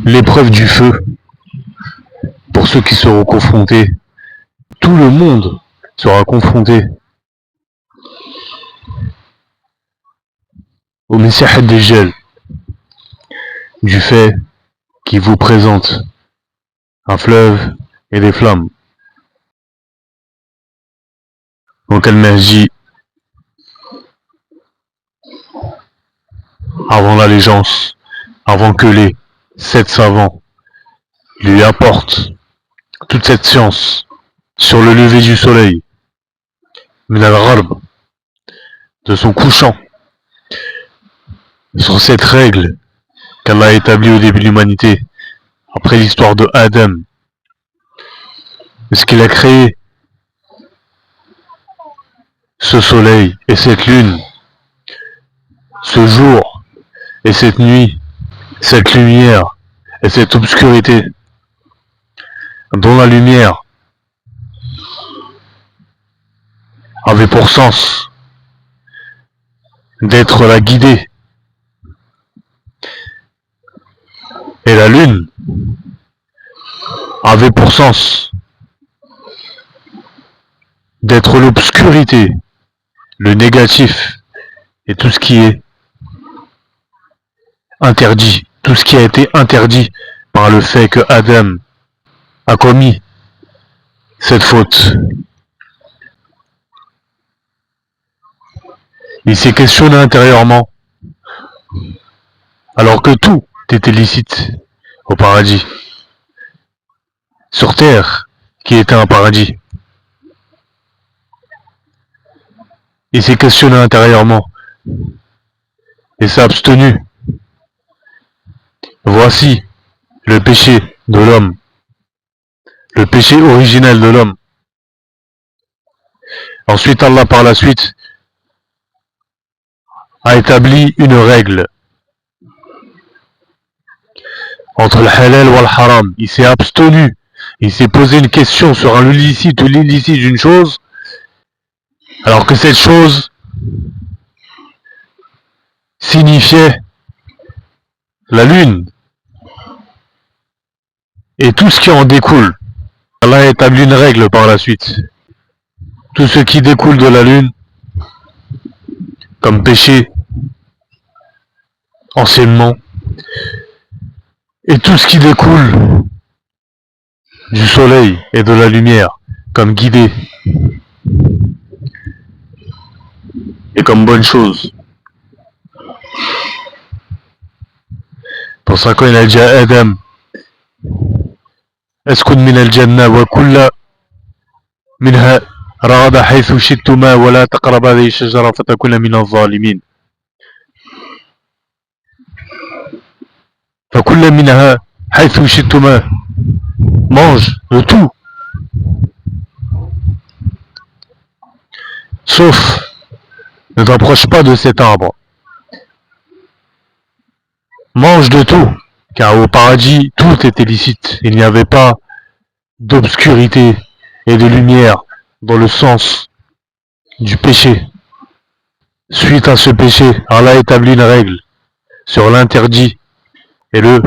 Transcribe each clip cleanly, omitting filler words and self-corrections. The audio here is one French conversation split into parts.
l'épreuve du feu, pour ceux qui seront confrontés, tout le monde sera confronté au Messie ad-Dajjal, du fait qu'il vous présente un fleuve et des flammes. Donc Al-Mahdi, avant l'allégeance, avant que les 7 savants lui apportent toute cette science sur le lever du soleil, min al-gharb, de son couchant, sur cette règle qu'Allah a établie au début de l'humanité, après l'histoire de Adam, ce qu'il a créé, ce soleil et cette lune, ce jour et cette nuit, cette lumière et cette obscurité, dont la lumière avait pour sens d'être la guidée, et la lune avait pour sens d'être l'obscurité, le négatif et tout ce qui est interdit, tout ce qui a été interdit par le fait que Adam a commis cette faute. Il s'est questionné intérieurement, alors que tout était licite au paradis, sur terre qui était un paradis. Il s'est questionné intérieurement et s'est abstenu. Voici le péché de l'homme, le péché originel de l'homme. Ensuite, Allah par la suite a établi une règle entre le halal et le haram. Il s'est abstenu, il s'est posé une question sur le licite ou l'illicite d'une chose, alors que cette chose signifiait la lune et tout ce qui en découle. Allah a établi une règle par la suite. Tout ce qui découle de la lune, comme péché, enseignement, et tout ce qui découle du soleil et de la lumière, comme guidée, et comme bonne chose. Pour ça, quand il a dit à Adam, اسكن من الجنة وكل منها رغد حيث شئتما ولا تقرب هذه الشجرة فتكون من الظالمين. فكل منها حيث شئتما, mange de tout, sauf ne t'approche pas de cet arbre. Mange de tout, car au paradis tout était licite. Il n'y avait pas d'obscurité et de lumière dans le sens du péché. Suite à ce péché, Allah établit une règle sur l'interdit et le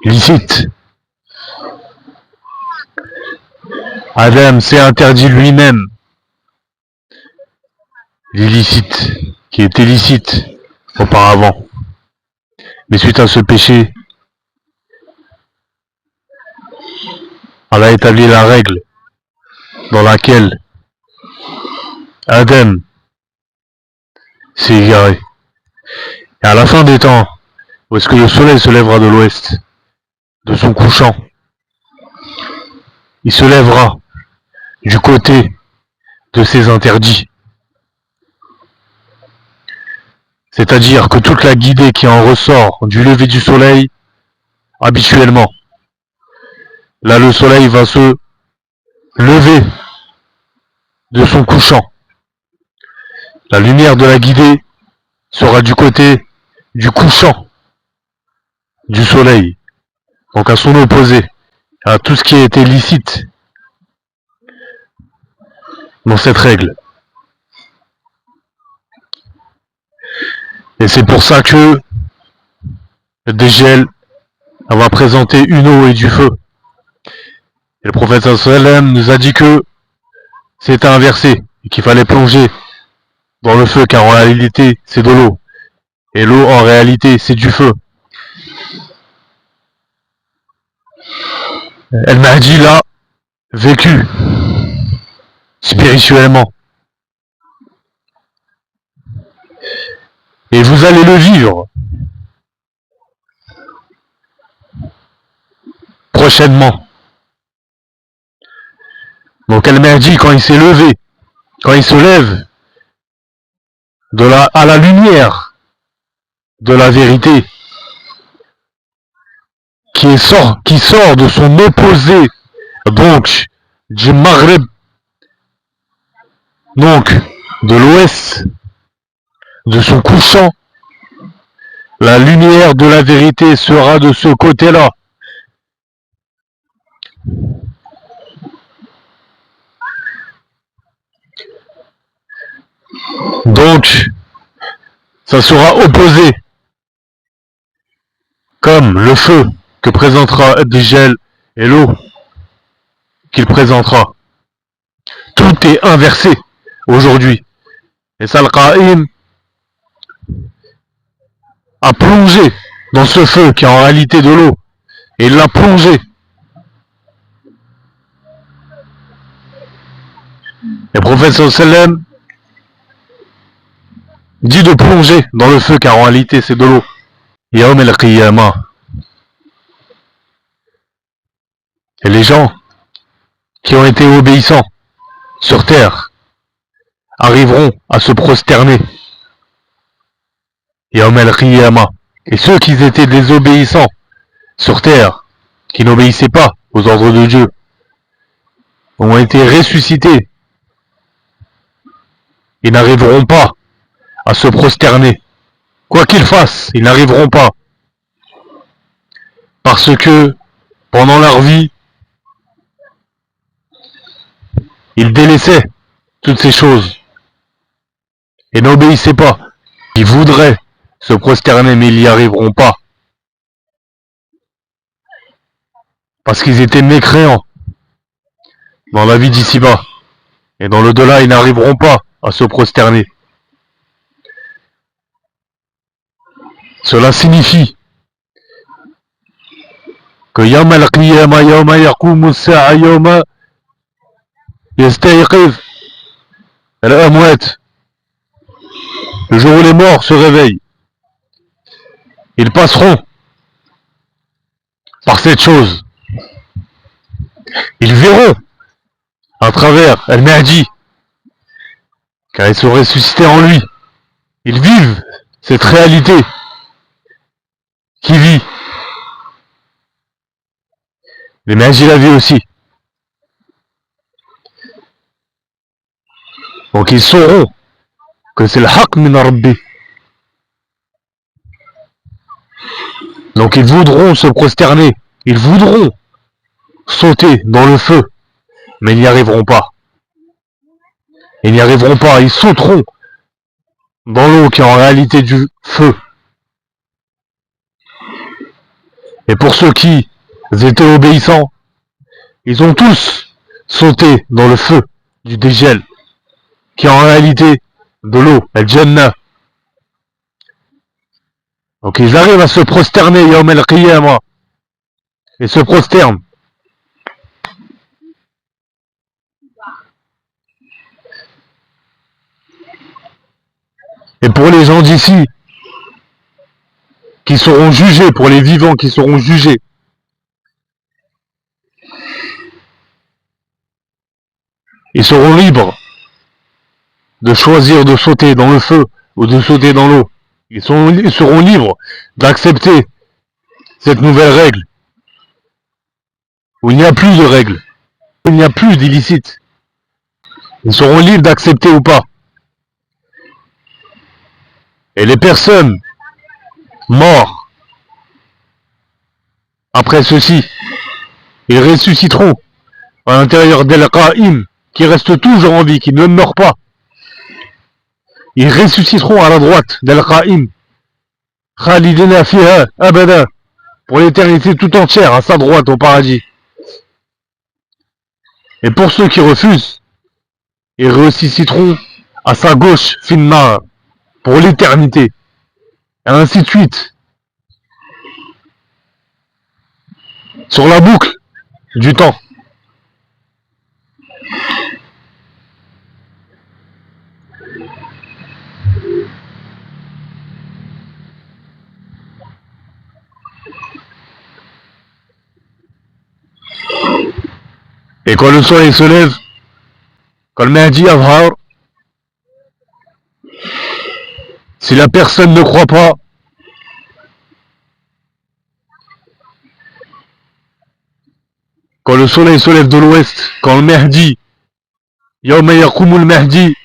licite. Adam s'est interdit lui-même l'illicite, qui était licite auparavant. Mais suite à ce péché, Allah a établi la règle dans laquelle Adam s'est égaré. Et à la fin des temps, où est-ce que le soleil se lèvera de l'ouest, de son couchant, il se lèvera du côté de ses interdits. C'est-à-dire que toute la guidée qui en ressort du lever du soleil, habituellement, là le soleil va se lever de son couchant. La lumière de la guidée sera du côté du couchant du soleil, donc à son opposé, à tout ce qui a été licite dans cette règle. Et c'est pour ça que le dégel va présenter une eau et du feu. Et le prophète sallam nous a dit que c'était inversé et qu'il fallait plonger dans le feu car en réalité c'est de l'eau. Et l'eau en réalité c'est du feu. El Mahdi l'a vécu spirituellement. Et vous allez le vivre prochainement. Donc El Mahdi, quand il s'est levé, quand il se lève à la lumière de la vérité, qui sort de son opposé, donc du Maghreb, donc de l'ouest, de son couchant, la lumière de la vérité sera de ce côté-là. Donc, ça sera opposé, comme le feu que présentera Djel et l'eau qu'il présentera. Tout est inversé aujourd'hui. Et ça, le Qa'im a plongé dans ce feu qui est en réalité de l'eau. Et il l'a plongé. Et le prophète sallam dit de plonger dans le feu car en réalité c'est de l'eau. Yawm al-Qiyamah. Et les gens qui ont été obéissants sur terre arriveront à se prosterner. Yawm al-Qiyamah. Et ceux qui étaient désobéissants sur terre, qui n'obéissaient pas aux ordres de Dieu, ont été ressuscités. Ils n'arriveront pas à se prosterner. Quoi qu'ils fassent, ils n'arriveront pas. Parce que, pendant leur vie, ils délaissaient toutes ces choses. Et n'obéissaient pas. Ils voudraient se prosterner, mais ils n'y arriveront pas. Parce qu'ils étaient mécréants dans la vie d'ici-bas. Et dans l'au-delà, ils n'arriveront pas à se prosterner. Cela signifie que Yawm al-Qiyamah, Yawma yaqumu as-sa'a, Yawma yastayqiz al-amwat, le jour où les morts se réveillent, ils passeront par cette chose. Ils verront à travers Al-Mahdi, car ils sont ressuscités en lui. Ils vivent cette réalité qui vit. Le Mahdi la vit aussi. Donc ils sauront que c'est le haqq min Rabbi. Donc ils voudront se prosterner, ils voudront sauter dans le feu, mais ils n'y arriveront pas. Ils n'y arriveront pas, ils sauteront dans l'eau qui est en réalité du feu. Et pour ceux qui étaient obéissants, ils ont tous sauté dans le feu du dégel, qui est en réalité de l'eau, al-Jannah. Donc ils arrivent à se prosterner, Yawm al-Qiyamah, et se prosternent. Et pour les gens d'ici, qui seront jugés, pour les vivants qui seront jugés, ils seront libres de choisir de sauter dans le feu ou de sauter dans l'eau. Ils seront libres d'accepter cette nouvelle règle, où il n'y a plus de règles, où il n'y a plus d'illicite. Ils seront libres d'accepter ou pas. Et les personnes mortes après ceci, ils ressusciteront à l'intérieur d'Al-Qa'im, qui reste toujours en vie, qui ne meurt pas. Ils ressusciteront à la droite d'Al-Qa'im, Khalidina fiha abada, pour l'éternité tout entière, à sa droite au paradis. Et pour ceux qui refusent, ils ressusciteront à sa gauche, finna, pour l'éternité. Et ainsi de suite. Sur la boucle du temps. Et quand le soleil se lève, quand le Mahdi Azhar, si la personne ne croit pas, quand le soleil se lève de l'ouest, quand le Mahdi, Yawma Yakumul Mahdi,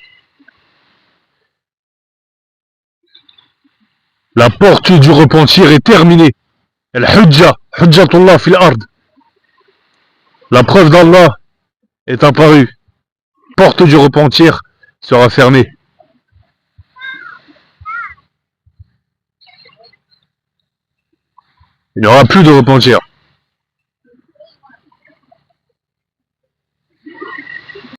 la porte du repentir est terminée. Al-Hujja, Hujjatullah fil ard. La preuve d'Allah est apparue. Porte du repentir sera fermée. Il n'y aura plus de repentir.